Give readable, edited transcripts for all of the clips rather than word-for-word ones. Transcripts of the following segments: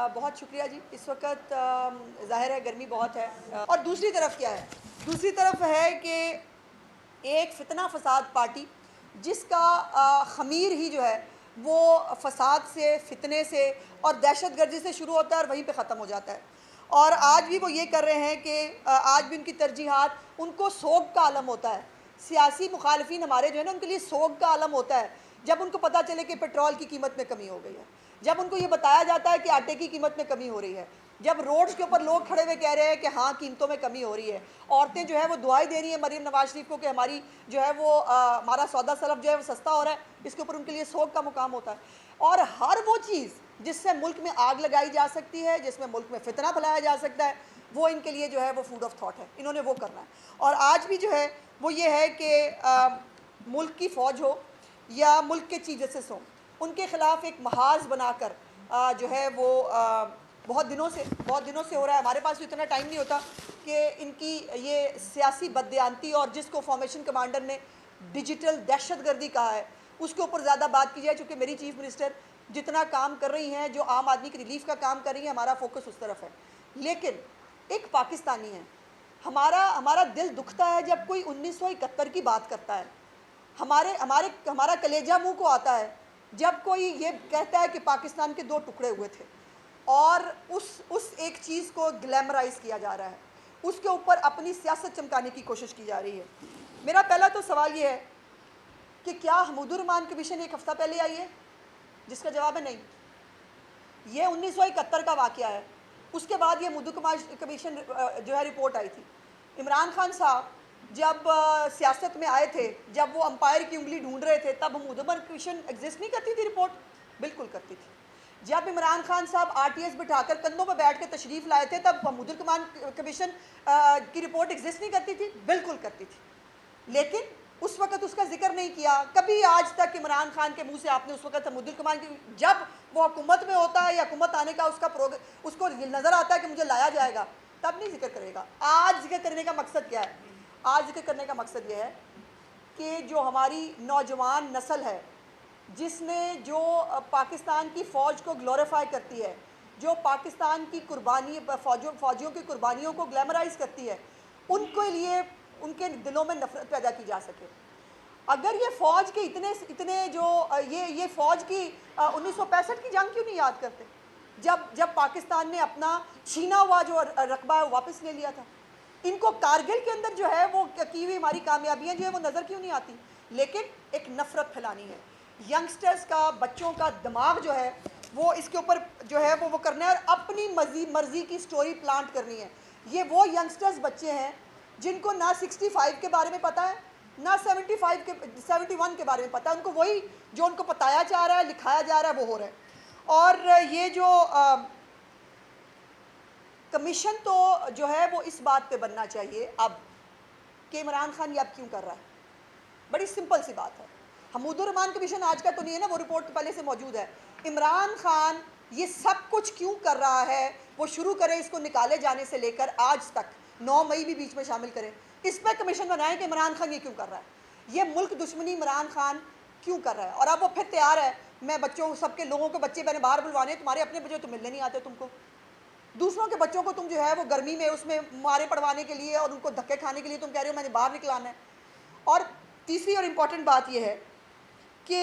बहुत शुक्रिया जी। इस वक्त ज़ाहिर है गर्मी बहुत है, और दूसरी तरफ क्या है, दूसरी तरफ है कि एक फितना फसाद पार्टी जिसका ख़मीर ही जो है वो फसाद से, फितने से और दहशतगर्दी से शुरू होता है और वहीं पे ख़त्म हो जाता है। और आज भी वो ये कर रहे हैं कि आज भी उनकी तरजीहात, उनको सोग का आलम होता है। सियासी मुखालफिन हमारे जो है ना, उनके लिए सोग का आलम होता है जब उनको पता चले कि पेट्रोल की कीमत में कमी हो गई है, जब उनको ये बताया जाता है कि आटे की कीमत में कमी हो रही है, जब रोड्स के ऊपर लोग खड़े हुए कह रहे हैं कि हाँ कीमतों में कमी हो रही है, औरतें जो है वो दुआई दे रही हैं मरीम नवाज शरीफ को कि हमारी जो है वो हमारा सौदा सरफ जो है वो सस्ता हो रहा है, इसके ऊपर उनके लिए सोग का मुकाम होता है। और हर वो चीज़ जिससे मुल्क में आग लगाई जा सकती है, जिसमें मुल्क में फितना फैलाया जा सकता है, वो इनके लिए जो है वो फूड ऑफ थॉट है, इन्होंने वो करना है। और आज भी जो है वो ये है कि मुल्क की फ़ौज हो या मुल्क के चीफ जस्टिस हों, उनके ख़िलाफ़ एक महाज बनाकर जो है वो बहुत दिनों से हो रहा है। हमारे पास तो इतना टाइम नहीं होता कि इनकी ये सियासी बददियानती और जिसको फॉर्मेशन कमांडर ने डिजिटल दहशतगर्दी कहा है उसके ऊपर ज़्यादा बात की जाए, चूँकि मेरी चीफ मिनिस्टर जितना काम कर रही हैं, जो आम आदमी की रिलीफ का काम कर रही हैं, हमारा फोकस उस तरफ है। लेकिन एक पाकिस्तानी है, हमारा दिल दुखता है जब कोई 1971 की बात करता है, हमारा कलेजा मुंह को आता है जब कोई ये कहता है कि पाकिस्तान के दो टुकड़े हुए थे, और उस एक चीज़ को ग्लैमराइज किया जा रहा है, उसके ऊपर अपनी सियासत चमकाने की कोशिश की जा रही है। मेरा पहला तो सवाल ये है कि क्या हमीदुर रहमान कमीशन एक हफ़्ता पहले आई है, जिसका जवाब है नहीं। ये 1971 का वाक़या है। उसके बाद ये हमीदुर कमीशन जो है रिपोर्ट आई थी। इमरान खान साहब जब सियासत में आए थे, जब वो अंपायर की उंगली ढूंढ रहे थे, तब हमीदुर कमीशन एग्जिस्ट नहीं करती थी, रिपोर्ट बिल्कुल करती थी। जब इमरान खान साहब RTS बिठाकर कंधों पर बैठ कर तशरीफ़ लाए थे, तब हमीदुर कमीशन की रिपोर्ट एग्जिस्ट नहीं करती थी, बिल्कुल करती थी। लेकिन उस वक्त उसका जिक्र नहीं किया कभी आज तक। इमरान खान के मुंह से आपने उस वक्त हमीदुर कमान की, जब वो हुकूमत में होता है या हुकूमत आने का उसको नज़र आता है कि मुझे लाया जाएगा, तब नहीं जिक्र करेगा। आज जिक्र करने का मकसद क्या है? आज जिक्र करने का मकसद यह है कि जो हमारी नौजवान नस्ल है, जिसने जो पाकिस्तान की फ़ौज को ग्लोरीफाई करती है, जो पाकिस्तान की कुर्बानी फ़ौजियों की कुर्बानियों को ग्लैमराइज़ करती है, उनके लिए उनके दिलों में नफरत पैदा की जा सके। अगर ये फ़ौज के इतने जो ये फ़ौज की 1965 की जंग क्यों नहीं याद करते, जब पाकिस्तान ने अपना छीना हुआ जो रकबा है वापस ले लिया था। इनको कारगिल के अंदर जो है वो की हुई हमारी कामयाबियाँ जो है वो नज़र क्यों नहीं आती, लेकिन एक नफ़रत फैलानी है। यंगस्टर्स का, बच्चों का दिमाग जो है वो इसके ऊपर जो है वो करना है, और अपनी मर्ज़ी की स्टोरी प्लांट करनी है। ये वो यंगस्टर्स बच्चे हैं जिनको ना 65 के बारे में पता है, ना 71 के बारे में पता है। उनको वही जो उनको बताया जा रहा है, लिखाया जा रहा है, वो हो रहा है। और ये जो कमीशन तो जो है वो इस बात पे बनना चाहिए अब कि इमरान खान ये अब क्यों कर रहा है। बड़ी सिंपल सी बात है। हमीदुर रहमान कमीशन आज का तो नहीं है ना, वो रिपोर्ट तो पहले से मौजूद है। इमरान खान ये सब कुछ क्यों कर रहा है, वो शुरू करे इसको निकाले जाने से लेकर आज तक, 9 मई भी बीच में शामिल करें, इस पर कमीशन बनाएं कि इमरान खान ये क्यों कर रहा है, ये मुल्क दुश्मनी इमरान खान क्यों कर रहा है। और अब वो फिर तैयार है, मैं बच्चों सबके लोगों के बच्चे मैंने बाहर बुलवाने, तुम्हारे अपने बच्चे तो मिलने नहीं आते तुमको, दूसरों के बच्चों को तुम जो है वो गर्मी में उसमें मारे पड़वाने के लिए और उनको धक्के खाने के लिए तुम कह रहे हो मैंने बाहर निकलाना है। और तीसरी और इम्पॉर्टेंट बात यह है कि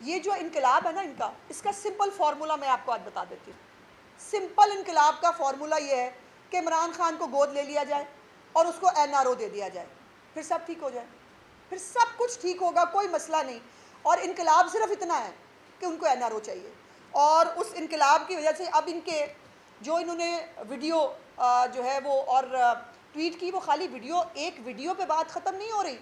ये जो इनकलाब है ना इनका, इसका सिंपल फार्मूला मैं आपको आज बता देती हूँ। सिंपल इनकलाब का फार्मूला ये है कि इमरान खान को गोद ले लिया जाए और उसको NRO दे दिया जाए, फिर सब ठीक हो जाए, फिर सब कुछ ठीक होगा, कोई मसला नहीं। और इनकलाब सिर्फ इतना है कि उनको NRO चाहिए। और उस इनकलाब की वजह से अब इनके जो इन्होंने वीडियो जो है वो और ट्वीट की, वो खाली एक वीडियो पे बात ख़त्म नहीं हो रही,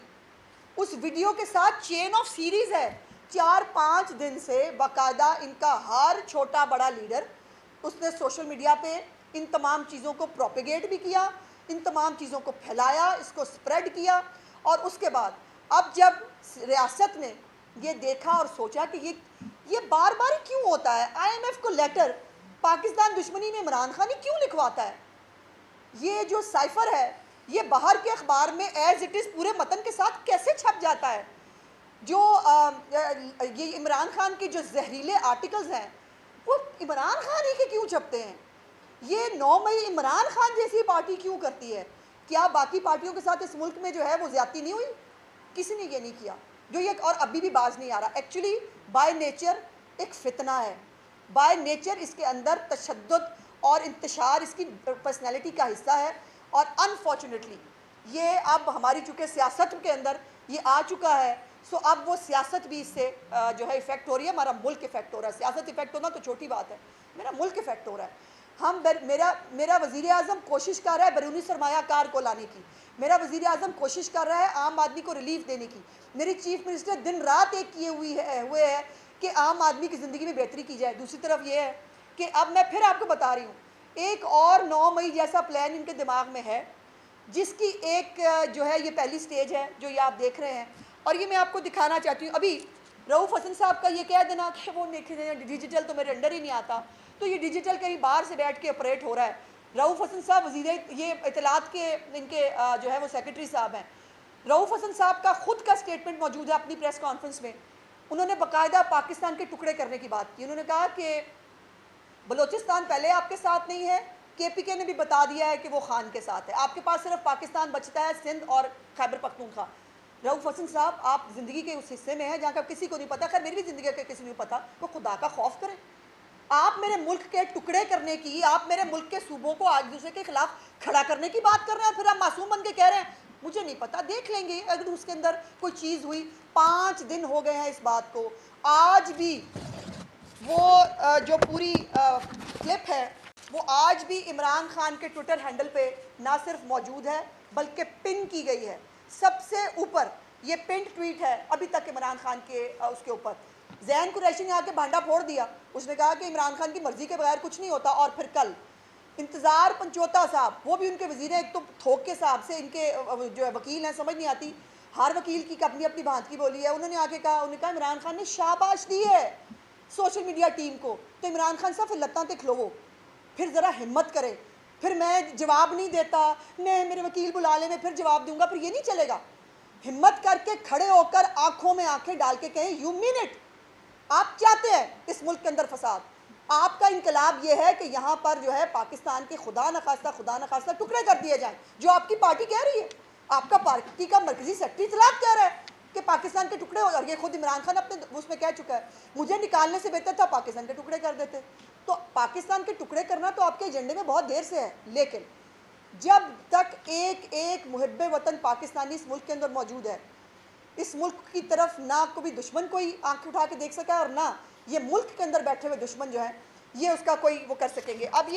उस वीडियो के साथ चेन ऑफ सीरीज़ है। 4-5 दिन से बाकायदा इनका हर छोटा बड़ा लीडर उसने सोशल मीडिया पे इन तमाम चीज़ों को प्रोपेगेट भी किया, इन तमाम चीज़ों को फैलाया, इसको स्प्रेड किया। और उसके बाद अब जब रियासत ने ये देखा और सोचा कि ये बार बार क्यों होता है, IMF को लेटर पाकिस्तान दुश्मनी में इमरान खान ही क्यों लिखवाता है, ये जो साइफर है ये बाहर के अखबार में एज इट इज़ पूरे मतन के साथ कैसे छप जाता है। जो ये इमरान खान के जो जहरीले आर्टिकल्स हैं वो इमरान खान ही के क्यों छपते हैं? ये 9 मई इमरान खान जैसी पार्टी क्यों करती है? क्या बाकी पार्टियों के साथ इस मुल्क में जो है वो ज़्यादती नहीं हुई? किसी ने ये नहीं किया जो ये, और अभी भी बाज नहीं आ रहा। एक्चुअली बाय नेचर एक फितना है, बाय नेचर इसके अंदर तशद्दुद और इंतशार इसकी पर्सनैलिटी का हिस्सा है। और अनफॉर्चुनेटली ये अब हमारी चूँकि सियासत के अंदर ये आ चुका है, सो अब वो सियासत भी इससे जो है इफ़ेक्ट हो रही है, हमारा मुल्क इफ़ेक्ट हो रहा है। सियासत इफ़ेक्ट होना तो छोटी बात है, मेरा मुल्क इफ़ेक्ट हो रहा है। मेरा वज़ीर आज़म कोशिश कर रहा है बैरूनी सरमायाकार को लाने की, मेरा वज़ीर आज़म कोशिश कर रहा है आम आदमी को रिलीफ देने की, मेरी चीफ मिनिस्टर दिन रात एक किए हुए है कि आम आदमी की ज़िंदगी में बेहतरी की जाए। दूसरी तरफ ये है कि अब मैं फिर आपको बता रही हूँ, एक और 9 मई जैसा प्लान इनके दिमाग में है, जिसकी एक जो है ये पहली स्टेज है जो ये आप देख रहे हैं। और ये मैं आपको दिखाना चाहती हूँ। अभी रऊफ़ हसन साहब का ये कह देना कि वो डिजिटल तो मेरे अंडर ही नहीं आता, तो ये डिजिटल कहीं बाहर से बैठ के ऑपरेट हो रहा है। रऊफ़ हसन साहब वज़ीर ये इत्तलात के इनके जो है वो सेक्रेटरी साहब हैं। रऊफ़ हसन साहब का खुद का स्टेटमेंट मौजूद है अपनी प्रेस कॉन्फ्रेंस में। उन्होंने बाकायदा पाकिस्तान के टुकड़े करने की बात की। उन्होंने कहा कि बलूचिस्तान पहले आपके साथ नहीं है, KPK ने भी बता दिया है कि वो खान के साथ है, आपके पास सिर्फ पाकिस्तान बचता है, सिंध और खैबर पख्तूनख्वा। रऊफ़ हसन साहब, आप ज़िंदगी के उस हिस्से में हैं जहाँ का किसी को नहीं पता, खैर मेरी भी ज़िंदगी का किसी को नहीं पता, वो खुदा का खौफ करें। आप मेरे मुल्क के टुकड़े करने की, आप मेरे मुल्क के सूबों को एक दूसरे के खिलाफ खड़ा करने की बात कर रहे हैं, फिर आप मासूम बन के कह रहे हैं मुझे नहीं पता, देख लेंगे अगर उसके अंदर कोई चीज़ हुई। 5 दिन हो गए हैं इस बात को, आज भी वो जो पूरी क्लिप है वो आज भी इमरान खान के ट्विटर हैंडल पे ना सिर्फ मौजूद है बल्कि पिन की गई है। सबसे ऊपर ये पिन ट्वीट है अभी तक इमरान खान के उसके ऊपर। जैन कुरैशी ने आके भांडा फोड़ दिया, उसने कहा कि इमरान खान की मर्जी के बगैर कुछ नहीं होता। और फिर कल इंतज़ार पंचोता साहब, वो भी उनके वज़ीर हैं, एक तो थोक के साहब से इनके जो है वकील हैं, समझ नहीं आती, हर वकील की अपनी अपनी भांत की बोली है। उन्होंने आके कहा, उन्होंने कहा इमरान खान ने शाबाश दी है सोशल मीडिया टीम को, तो इमरान खान साहब फिर लत्ता ते खलोवो, फिर ज़रा हिम्मत करे, फिर मैं जवाब नहीं देता, मैं मेरे वकील बुला ले, मैं फिर जवाब दूंगा, फिर ये नहीं चलेगा। हिम्मत करके खड़े होकर आंखों में आंखें डाल के कहें यू मीन इट, आप चाहते हैं इस मुल्क के अंदर फसाद, आपका इनकलाब ये है कि यहाँ पर जो है पाकिस्तान के खुदा न खास्ता टुकड़े कर दिए जाएं, जो आपकी पार्टी कह रही है। आपका पार्टी का मरकजी सेक्रेटरी इतलात कह रहा है कि पाकिस्तान के टुकड़े हो, और ये खुद इमरान खान अपने उसमें कह चुका है, मुझे निकालने से बेहतर था पाकिस्तान के टुकड़े कर देते। तो पाकिस्तान के टुकड़े करना तो आपके एजेंडे में बहुत देर से है, लेकिन जब तक एक एक मुहिब्बे वतन पाकिस्तानी इस मुल्क के अंदर मौजूद है, इस मुल्क की तरफ ना कभी दुश्मन कोई आंख उठा के देख सका है और ना ये मुल्क के अंदर बैठे हुए दुश्मन जो है ये उसका कोई वो कर सकेंगे। अब ये